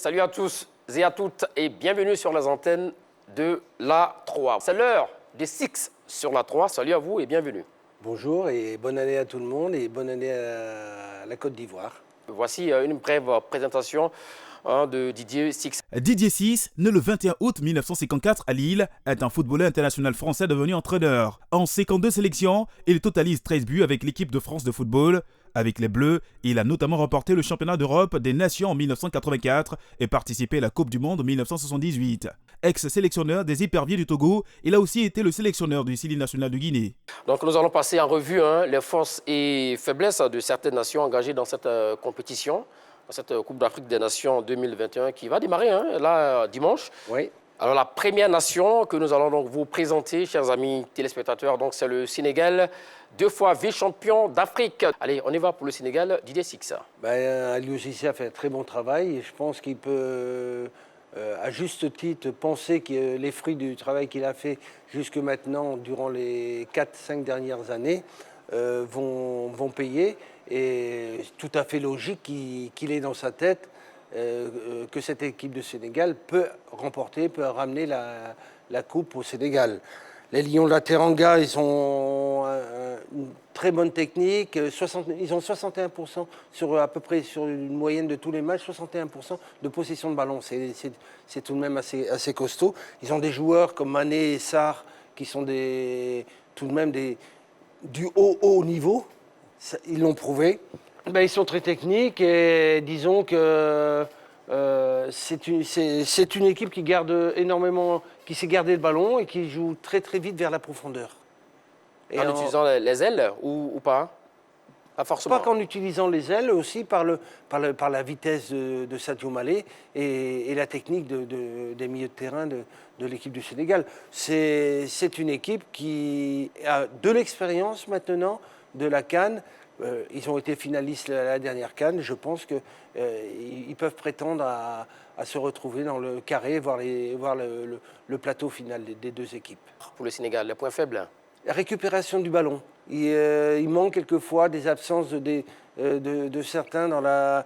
salut à tous et à toutes et bienvenue sur les antennes de la 3. C'est l'heure des Six sur la 3. Salut à vous et bienvenue. Bonjour et bonne année à tout le monde et bonne année à la Côte d'Ivoire. Voici une brève présentation de Didier Six. Didier Six, né le 21 août 1954 à Lille, est un footballeur international français devenu entraîneur. En 52 sélections, il totalise 13 buts avec l'équipe de France de football. Avec les Bleus, il a notamment remporté le championnat d'Europe des Nations en 1984 et participé à la Coupe du Monde en 1978. Ex-sélectionneur des Éperviers du Togo, il a aussi été le sélectionneur du Sili national de Guinée. Donc nous allons passer en revue les forces et faiblesses de certaines nations engagées dans cette compétition, dans cette Coupe d'Afrique des Nations 2021 qui va démarrer là dimanche. Oui. Alors la première nation que nous allons donc vous présenter, chers amis téléspectateurs, donc c'est le Sénégal, 2 fois vice-champion d'Afrique. Allez, on y va pour le Sénégal, Didier Six. Aliou Cissé a fait un très bon travail et je pense qu'il peut, à juste titre, penser que les fruits du travail qu'il a fait jusque maintenant, durant les 4-5 dernières années, vont payer. Et tout à fait logique qu'il ait dans sa tête que cette équipe de Sénégal peut remporter, peut ramener la coupe au Sénégal. Les Lions de la Teranga, ils ont une très bonne technique. Ils ont 61% à peu près sur une moyenne de tous les matchs, 61% de possession de ballon. C'est tout de même assez costaud. Ils ont des joueurs comme Mané et Sarr qui sont tout de même du haut niveau. Ils l'ont prouvé. Ils sont très techniques et disons que c'est une équipe qui garde énormément, qui sait garder le ballon et qui joue très très vite vers la profondeur. Et en utilisant les ailes ou pas? Pas forcément. Pas qu'en utilisant les ailes, aussi par la vitesse de Sadio Mané et la technique des milieux de terrain de l'équipe du Sénégal. C'est une équipe qui a de l'expérience maintenant de la CAN. Ils ont été finalistes à la dernière CAN. Je pense qu'ils peuvent prétendre à se retrouver dans le carré, voir le plateau final des deux équipes. Pour le Sénégal, les points faibles? La récupération du ballon. Il manque quelquefois des absences de certains à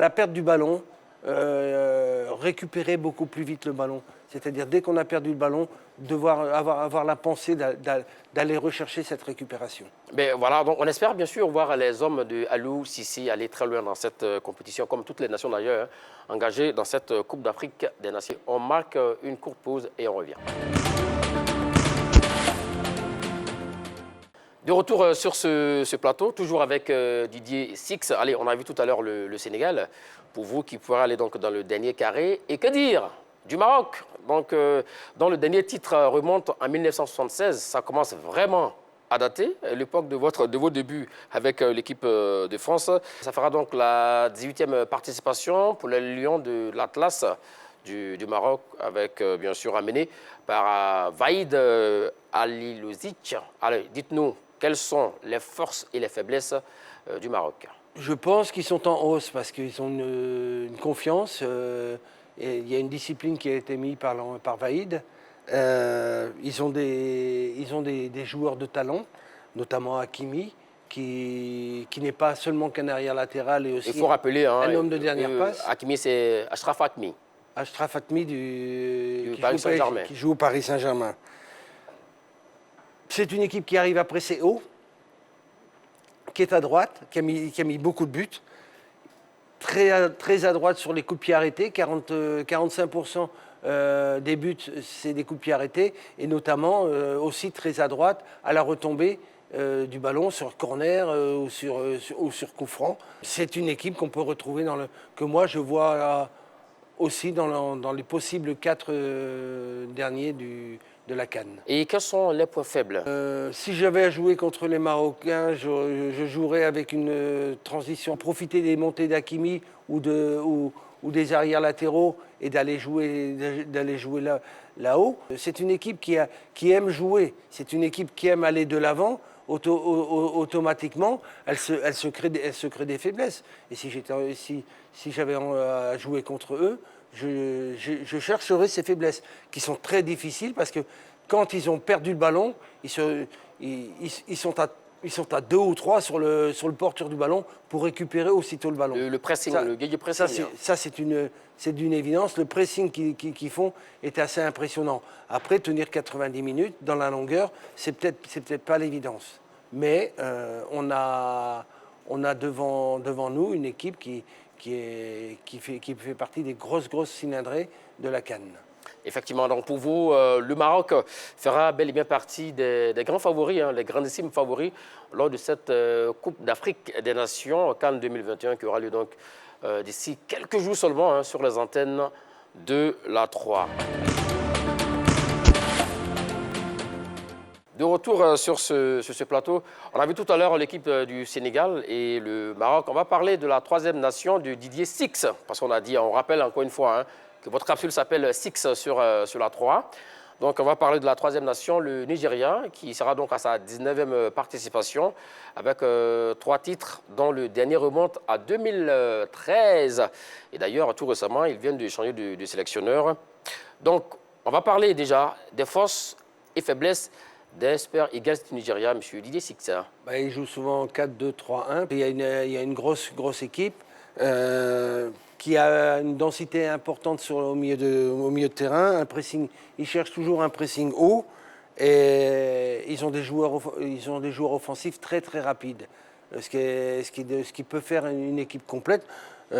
la perte du ballon. Récupérer beaucoup plus vite le ballon. C'est-à-dire, dès qu'on a perdu le ballon, devoir avoir la pensée d'aller rechercher cette récupération. Voilà, donc on espère bien sûr voir les hommes de Aliou Cissé aller très loin dans cette compétition, comme toutes les nations d'ailleurs, engagées dans cette Coupe d'Afrique des Nations. On marque une courte pause et on revient. De retour sur ce plateau, toujours avec Didier Six. Allez, on a vu tout à l'heure le Sénégal, pour vous qui pourrez aller donc dans le dernier carré. Et que dire du Maroc, donc, dont le dernier titre remonte en 1976. Ça commence vraiment à dater, l'époque de vos débuts avec l'équipe de France. Ça fera donc la 18e participation pour les Lions de l'Atlas du Maroc, avec bien sûr amené par Vaïd Alilozic. Allez, dites-nous, quelles sont les forces et les faiblesses du Maroc? Je pense qu'ils sont en hausse parce qu'ils ont une confiance. Et il y a une discipline qui a été mise par Vaïd. Ils ont des joueurs de talent, notamment Hakimi, qui n'est pas seulement qu'un arrière latéral et aussi il faut rappeler, un homme de dernière passe. Hakimi, c'est Achraf Hakimi. Achraf Hakimi qui joue au Paris Saint-Germain. C'est une équipe qui arrive à presser haut, qui est à droite, qui a mis beaucoup de buts. Très à droite sur les coups de pied arrêtés, 45% des buts, c'est des coups de pied arrêtés, et notamment aussi très à droite à la retombée du ballon sur corner ou sur coup franc. C'est une équipe qu'on peut retrouver que moi je vois aussi dans les possibles 4 derniers de la CAN. Et quels sont les points faibles? Si j'avais à jouer contre les Marocains, je jouerais avec une transition, profiter des montées d'Hakimi ou des arrières latéraux et d'aller jouer là-haut. C'est une équipe qui aime jouer, c'est une équipe qui aime aller de l'avant. Automatiquement, elle se crée des faiblesses. Et si j'avais à jouer contre eux, je chercherai ces faiblesses qui sont très difficiles parce que quand ils ont perdu le ballon, ils sont ils sont à 2 ou 3 sur le porteur du ballon pour récupérer aussitôt le ballon. Le pressing, Ça- le guerrier pressing. Ça, c'est d'une évidence. Le pressing qu'ils font est assez impressionnant. Après, tenir 90 minutes dans la longueur, c'est peut-être pas l'évidence. Mais on a devant nous une équipe qui fait partie des grosses cylindrées de la CAN. Effectivement, donc pour vous, le Maroc fera bel et bien partie des grands favoris, hein, les grandissimes favoris lors de cette Coupe d'Afrique des Nations CAN 2021 qui aura lieu donc d'ici quelques jours seulement hein, sur les antennes de la 3. De retour sur ce plateau, on a vu tout à l'heure l'équipe du Sénégal et le Maroc. On va parler de la troisième nation de Didier Six, parce qu'on a dit, on rappelle encore une fois, hein, que votre capsule s'appelle Six sur la 3. Donc on va parler de la troisième nation, le Nigeria, qui sera donc à sa 19e participation, avec 3 titres, dont le dernier remonte à 2013. Et d'ailleurs, tout récemment, ils viennent de changer de sélectionneur. Donc on va parler déjà des forces et faiblesses des Super Eagles du Nigeria, M. Didier Six. Bah, il joue souvent 4-2-3-1. Il y a une grosse équipe qui a une densité importante au milieu de terrain. Un pressing, ils cherchent toujours un pressing haut et ils ont des joueurs offensifs très rapides. Ce qui peut faire une équipe complète.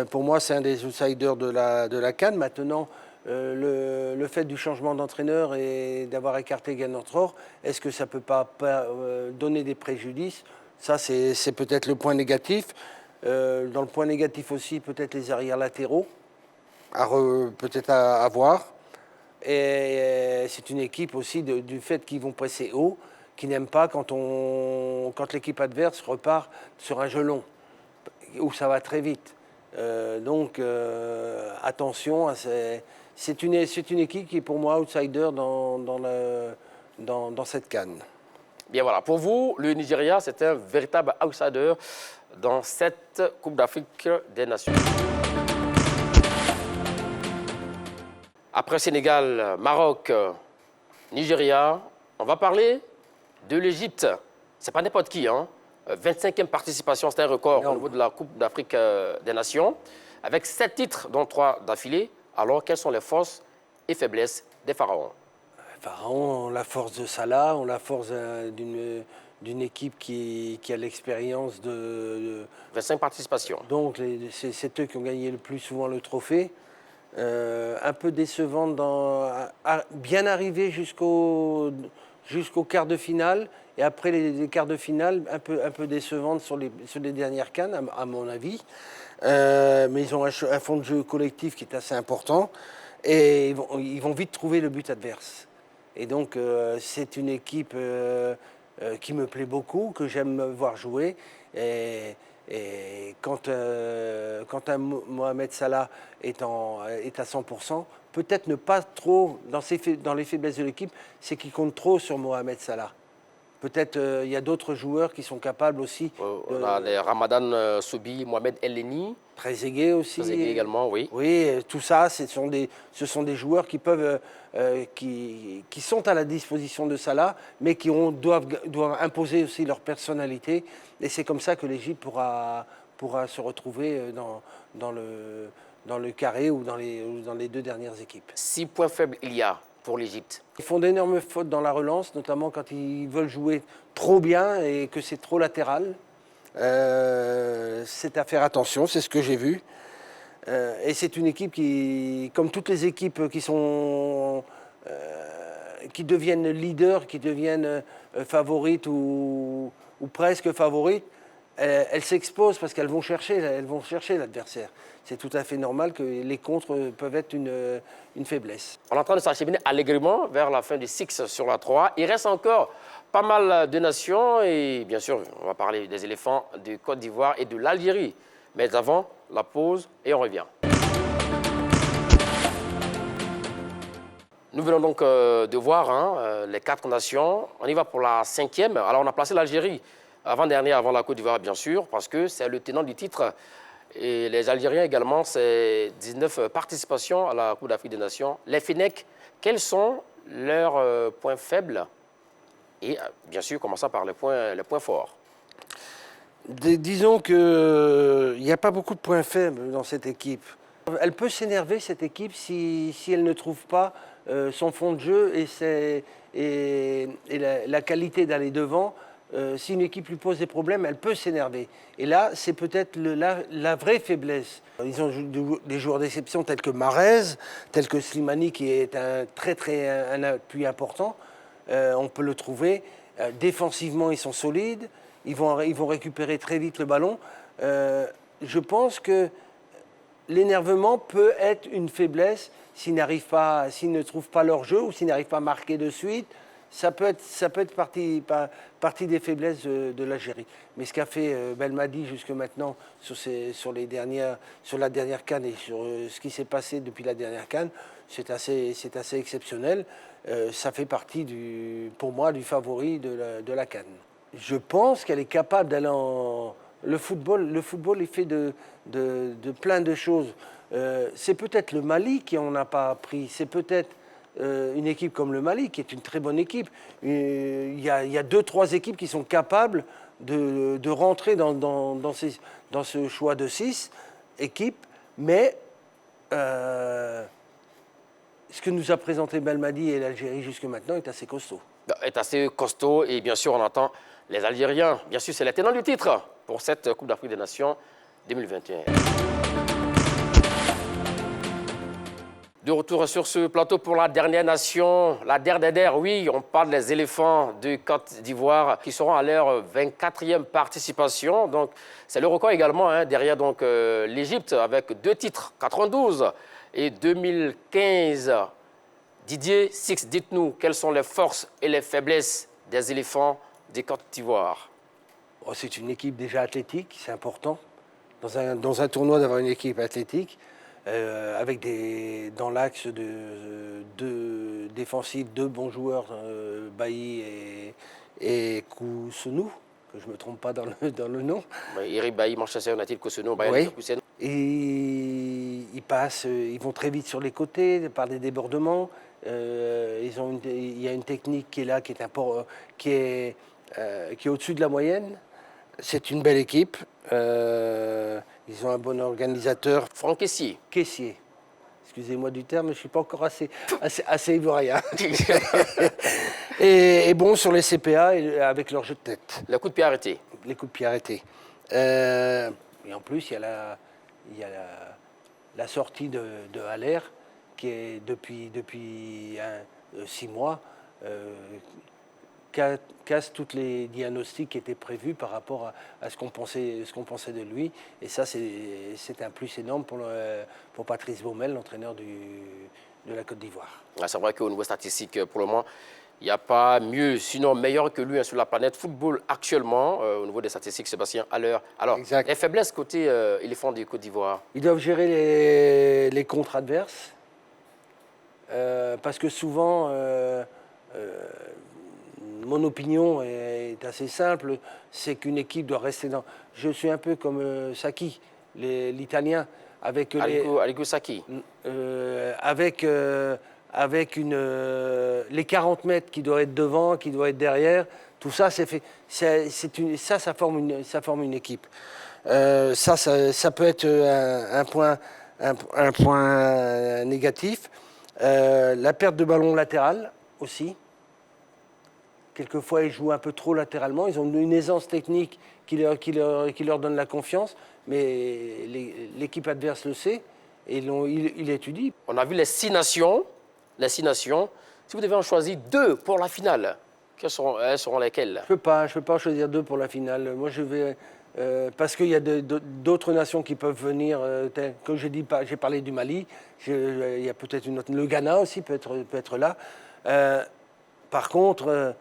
Pour moi, c'est un des outsiders de la CAN. Maintenant, le fait du changement d'entraîneur et d'avoir écarté Ganotro, est-ce que ça ne peut pas donner des préjudices? Ça, c'est peut-être le point négatif. Dans le point négatif aussi, peut-être les arrières latéraux, peut-être à voir. Et c'est une équipe aussi du fait qu'ils vont presser haut, qui n'aime pas quand l'équipe adverse repart sur un jeu long, où ça va très vite. Donc attention, c'est une équipe qui est pour moi outsider dans cette CAN. Bien voilà, pour vous, le Nigeria, c'est un véritable outsider dans cette Coupe d'Afrique des Nations. Après Sénégal, Maroc, Nigeria, on va parler de l'Égypte. C'est pas n'importe qui, hein. 25e participation, c'est un record au niveau de la Coupe d'Afrique des Nations, avec 7 titres, dont 3 d'affilée. Alors, quelles sont les forces et faiblesses des Pharaons? Pharaons ont la force de Salah, ont la force d'une équipe qui a l'expérience de 25 participations. Donc, c'est eux qui ont gagné le plus souvent le trophée. Un peu décevant, bien arrivé jusqu'au quart de finale. Et après les quarts de finale, un peu décevante sur les dernières CAN, à mon avis. Mais ils ont un fond de jeu collectif qui est assez important. Et ils vont vite trouver le but adverse. Et donc, c'est une équipe qui me plaît beaucoup, que j'aime voir jouer. Et quand un Mohamed Salah est à 100%, peut-être ne pas trop, dans les faiblesses de l'équipe, c'est qu'il compte trop sur Mohamed Salah. Peut-être il y a d'autres joueurs qui sont capables aussi. On a les Ramadan Soubi, Mohamed Elneny. Trezeguet aussi. Trezeguet également, oui. Oui, tout ça, ce sont des joueurs qui peuvent, qui sont à la disposition de Salah, mais qui doivent imposer aussi leur personnalité. Et c'est comme ça que l'Égypte pourra se retrouver dans le carré ou dans les 2 dernières équipes. 6 points faibles il y a pour l'Égypte. Ils font d'énormes fautes dans la relance, notamment quand ils veulent jouer trop bien et que c'est trop latéral. C'est à faire attention, c'est ce que j'ai vu. Et c'est une équipe qui, comme toutes les équipes qui deviennent leaders, qui deviennent favorites ou presque favorites, elles s'exposent parce qu'elles vont chercher l'adversaire. C'est tout à fait normal que les contres peuvent être une faiblesse. On est en train de s'acheminer allègrement vers la fin du 6 sur la 3. Il reste encore pas mal de nations et bien sûr, on va parler des éléphants de Côte d'Ivoire et de l'Algérie. Mais avant, la pause et on revient. Nous venons donc de voir les 4 nations. On y va pour la 5e. Alors on a placé l'Algérie avant-dernière, avant la Côte d'Ivoire bien sûr, parce que c'est le tenant du titre. Et les Algériens également, c'est 19 participations à la Coupe d'Afrique des Nations. Les Fennecs, quels sont leurs points faibles? Et bien sûr, commençons par les points forts. Disons qu'il n'y a pas beaucoup de points faibles dans cette équipe. Elle peut s'énerver, cette équipe, si elle ne trouve pas son fond de jeu et la qualité d'aller devant. Si une équipe lui pose des problèmes, elle peut s'énerver. Et là, c'est peut-être la vraie faiblesse. Ils ont des joueurs d'exception tels que Mahrez, tels que Slimani, qui est un appui important. On peut le trouver. Défensivement, ils sont solides. Ils vont récupérer très vite le ballon. Je pense que l'énervement peut être une faiblesse s'ils ne trouvent pas leur jeu ou s'ils n'arrivent pas à marquer de suite. Ça peut être partie des faiblesses de l'Algérie. Mais ce qu'a fait Belmadi jusque maintenant sur la dernière CAN et sur ce qui s'est passé depuis la dernière CAN, c'est assez exceptionnel. Ça fait partie, pour moi, du favori de la CAN. Je pense qu'elle est capable d'aller en... Le football est fait de plein de choses. C'est peut-être le Mali qui en a pas pris. C'est peut-être une équipe comme le Mali, qui est une très bonne équipe. Il y a 2-3 équipes qui sont capables de rentrer dans ce choix de 6 équipes. Mais ce que nous a présenté Belmadi et l'Algérie jusque maintenant est assez costaud. Est assez costaud et bien sûr on entend les Algériens. Bien sûr c'est les tenants du titre pour cette Coupe d'Afrique des Nations 2021. De retour sur ce plateau pour la dernière nation, la der. Oui, on parle des éléphants de Côte d'Ivoire qui seront à leur 24e participation. Donc, c'est le record également derrière l'Égypte avec 2 titres, 92 et 2015. Didier Six, dites-nous quelles sont les forces et les faiblesses des éléphants de Côte d'Ivoire. Oh, c'est une équipe déjà athlétique, c'est important. Dans un tournoi d'avoir une équipe athlétique. Avec dans l'axe de défensif 2 bons joueurs, Bailly et Koussenou, que je ne me trompe pas dans le nom. Eric Bailly, Manchester United, Koussenou, Bailly, oui. Et ils vont très vite sur les côtés par des débordements. Il y a une technique qui est là, qui est au-dessus de la moyenne. C'est une belle équipe. Ils ont un bon organisateur. Franck Kessié. Kessié. Excusez-moi du terme, mais je ne suis pas encore assez ivoirien. et bon, sur les CPA, avec leur jeu de tête. Les coups de pied arrêtés. Les coups de pied arrêtés. Et en plus, il y a la sortie de Haller, qui est depuis 6 mois, casse tous les diagnostics qui étaient prévus par rapport à ce qu'on pensait de lui. Et ça, c'est un plus énorme pour Patrice Baumel, l'entraîneur de la Côte d'Ivoire. C'est vrai qu'au niveau statistique, pour le moment, il n'y a pas mieux, sinon meilleur que lui sur la planète football actuellement, au niveau des statistiques, Sébastien Haller. Alors, exact. Les faiblesses côté éléphant du Côte d'Ivoire. Ils doivent gérer les contres adverses, parce que souvent... mon opinion est assez simple, c'est qu'une équipe doit rester dans... Je suis un peu comme Sacchi, l'Italien, avec Arrigo Sacchi. Avec les 40 mètres qui doivent être devant, qui doivent être derrière, tout ça, c'est fait. Ça forme une équipe. Ça peut être un point négatif. La perte de ballon latéral aussi. Quelquefois, ils jouent un peu trop latéralement. Ils ont une aisance technique qui leur donne la confiance, mais l'équipe adverse le sait et il étudie. On a vu les 6 nations. Si vous devez en choisir 2 pour la finale, elles seront lesquelles? Je peux pas en choisir 2 pour la finale. Moi, je vais... parce qu'il y a d'autres nations qui peuvent venir. Comme j'ai parlé du Mali. Il y a peut-être une autre... Le Ghana aussi peut être là. Par contre...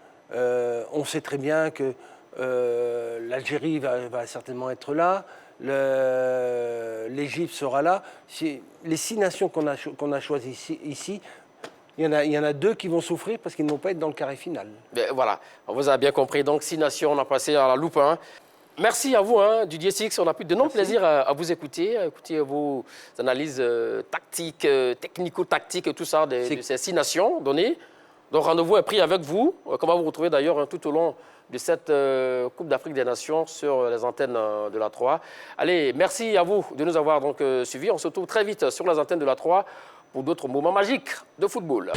on sait très bien que l'Algérie va certainement être là, l'Égypte sera là. Les 6 nations qu'on a choisies ici, il y en a 2 qui vont souffrir parce qu'ils ne vont pas être dans le carré final. Mais voilà, on vous a bien compris. Donc 6 nations, on a passé à la loupe. Merci à vous, Didier Six. On a pris de nombreux plaisir à vous écouter vos analyses tactiques, technico-tactiques, tout ça de ces 6 nations données. Donc rendez-vous est pris avec vous, qu'on va vous retrouver d'ailleurs tout au long de cette Coupe d'Afrique des Nations sur les antennes de la 3. Allez, merci à vous de nous avoir donc suivis. On se retrouve très vite sur les antennes de la 3 pour d'autres moments magiques de football.